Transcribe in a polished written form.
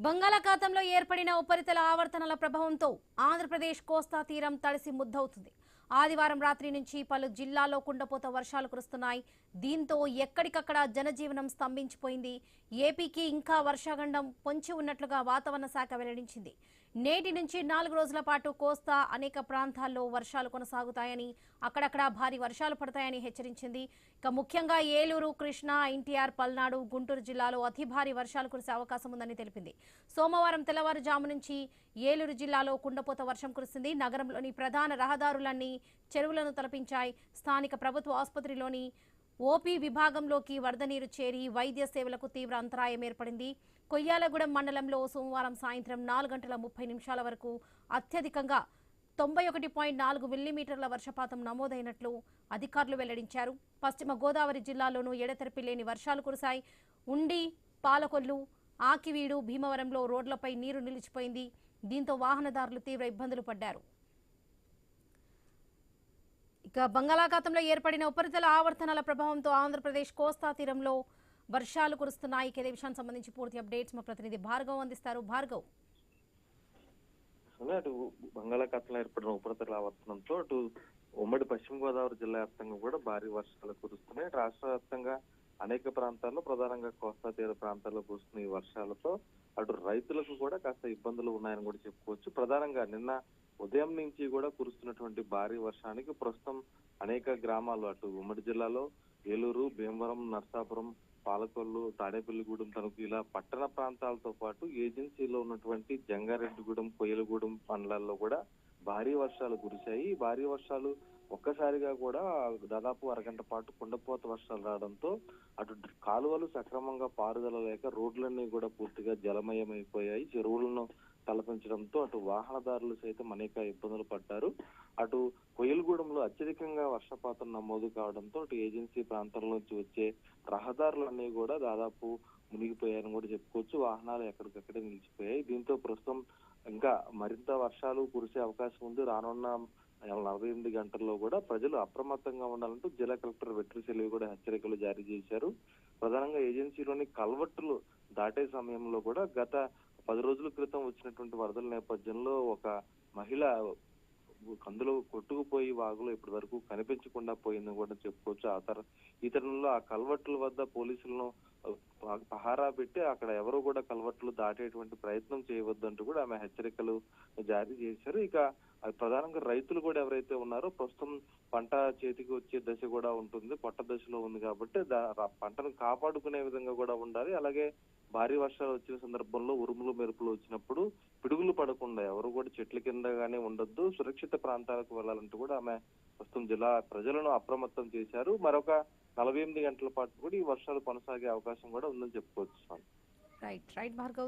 బంగాళాఖాతంలో ఏర్పడిన ఉపరితల ఆవర్తనాల ప్రభావంతో ఆంధ్రప్రదేశ్ కోస్తా తీరం తడిసి ముద్దవుతుంది. ఆదివారం రాత్రి నుంచి పలు జిల్లాల్లో కుండపోత వర్షాలు కురుస్తున్నాయి. దీంతో ఎక్కడికక్కడ జనజీవనం స్తంభించిపోయింది. ఏపీకి ఇంకా వర్షాగండం పొంచి ఉన్నట్లుగా వాతావరణ శాఖ వెల్లడించింది. నేటి నుంచి 4 రోజుల పాటు కోస్తా అనేక ప్రాంతాల్లో వర్షాలు కొనసాగుతాయని, అక్కడక్కడ భారీ వర్షాలు పడతాయని హెచ్చరించింది. ఇక ముఖ్యంగా ఏలూరు, కృష్ణా, ఎన్టీఆర్, పల్నాడు, గుంటూరు జిల్లాలో అతి భారీ వర్షాలు కురిసే అవకాశం ఉందని తెలిపింది. సోమవారం తెల్లవారుజాము నుంచి ఏలూరు జిల్లాలో కుండపోత వర్షం కురిసింది. నగరంలోని ప్రధాన రహదారులన్నీ చెరువులను తలపించాయి. స్థానిక ప్రభుత్వ ఆసుపత్రిలోని ఓపీ విభాగంలోకి వరద నీరు చేరి వైద్య సేవలకు తీవ్ర అంతరాయం ఏర్పడింది. కొయ్యాలగూడెం మండలంలో సోమవారం సాయంత్రం 4:30 వరకు అత్యధికంగా 91.4 మిల్లీమీటర్ల వర్షపాతం నమోదైనట్లు అధికారులు వెల్లడించారు. పశ్చిమ గోదావరి జిల్లాలోనూ ఎడతెరిపి లేని వర్షాలు కురిశాయి. ఉండి, పాలకొల్లు, ఆకివీడు, భీమవరంలో రోడ్లపై నీరు నిలిచిపోయింది. దీంతో వాహనదారులు తీవ్ర ఇబ్బందులు పడ్డారు. ఇక బంగాళాఖాతంలో ఏర్పడిన ఉపరితల ఆవర్తనాల ప్రభావంతో ఆంధ్రప్రదేశ్ కోస్తా తీరంలో వర్షాలు కురుస్తున్నాయి. ఇదే విషయానికి సంబంధించి పూర్తి అప్డేట్స్ మా ప్రతినిధి భార్గవ్ అందిస్తారు. భార్గవ్, అటు బంగాళాఖాతంలో ఏర్పడిన ఉపరితల ఆవర్తనంతో అటు ఉమ్మడి పశ్చిమ గోదావరి జిల్లా వ్యాప్తంగా కూడా భారీ వర్షాలు కురుస్తున్నాయి. రాష్ట్ర వ్యాప్తంగా అనేక ప్రాంతాల్లో, ప్రధానంగా కోస్తా తీర ప్రాంతాల్లో కురుస్తున్న ఈ వర్షాలతో అటు రైతులకు కూడా కాస్త ఇబ్బందులు ఉన్నాయని కూడా చెప్పుకోవచ్చు. ప్రధానంగా నిన్న ఉదయం నుంచి కూడా కురుస్తున్నటువంటి భారీ వర్షానికి ప్రస్తుతం అనేక గ్రామాలు అటు ఉమ్మడి జిల్లాలో ఏలూరు, భీమవరం, నర్సాపురం, పాలకొల్లు, తాడేపల్లిగూడెం, తణుకు ఇలా పట్టణ ప్రాంతాలతో పాటు ఏజెన్సీలో ఉన్నటువంటి జంగారెడ్డిగూడెం, కొయ్యలగూడెం మండలాల్లో కూడా భారీ వర్షాలు కురిశాయి. ఈ భారీ వర్షాలు ఒక్కసారిగా కూడా దాదాపు అరగంట పాటు కుండపోత వర్షాలు రావడంతో అటు కాలువలు సక్రమంగా పారుదల లేక రోడ్లన్నీ కూడా పూర్తిగా జలమయమైపోయాయి. చెరువులను తలపించడంతో అటు వాహనదారులు సైతం అనేక ఇబ్బందులు పడ్డారు. అటు కొయ్యలగూడెంలో అత్యధికంగా వర్షపాతం నమోదు కావడంతో అటు ఏజెన్సీ ప్రాంతాల నుంచి వచ్చే రహదారులన్నీ కూడా దాదాపు మునిగిపోయాయని కూడా చెప్పుకోవచ్చు. వాహనాలు ఎక్కడికక్కడే నిలిచిపోయాయి. దీంతో ప్రస్తుతం ఇంకా మరింత వర్షాలు కురిసే అవకాశం ఉంది. రానున్న 48 గంటల్లో కూడా ప్రజలు అప్రమత్తంగా ఉండాలంటూ జిల్లా కలెక్టర్ వెట్రి సెల్వి కూడా హెచ్చరికలు జారీ చేశారు. ప్రధానంగా ఏజెన్సీలోని కల్వర్టులు దాటే సమయంలో కూడా గత 10 రోజుల క్రితం వచ్చినటువంటి వరదల నేపథ్యంలో ఒక మహిళ కందులో కొట్టుకుపోయి వాగులో ఇప్పటి వరకు కనిపించకుండా పోయిందని కూడా చెప్పుకోవచ్చు. ఈ తరుణంలో ఆ కల్వర్టుల వద్ద పోలీసులను పహారా పెట్టి అక్కడ ఎవరు కూడా కల్వర్టులు దాటేటువంటి ప్రయత్నం చేయవద్దంటూ కూడా ఆమె హెచ్చరికలు జారీ చేశారు. ఇక ప్రధానంగా రైతులు కూడా ఎవరైతే ఉన్నారో ప్రస్తుతం పంట చేతికి వచ్చే దశ కూడా ఉంటుంది, పొట్ట దశలో ఉంది కాబట్టి పంటను కాపాడుకునే విధంగా కూడా ఉండాలి. అలాగే భారీ వర్షాలు వచ్చిన సందర్భంలో ఉరుములు మెరుపులు వచ్చినప్పుడు పిడుగులు పడకుండా ఎవరు కూడా చెట్ల కిందగానే ఉండొద్దు, సురక్షిత ప్రాంతాలకు వెళ్లాలంటూ కూడా ఆమె ప్రస్తుతం జిల్లా ప్రజలను అప్రమత్తం చేశారు. మరొక 48 గంటల పాటు కూడా ఈ వర్షాలు కొనసాగే అవకాశం కూడా ఉందని చెప్పుకోవచ్చు. రైట్ భార్గవ్.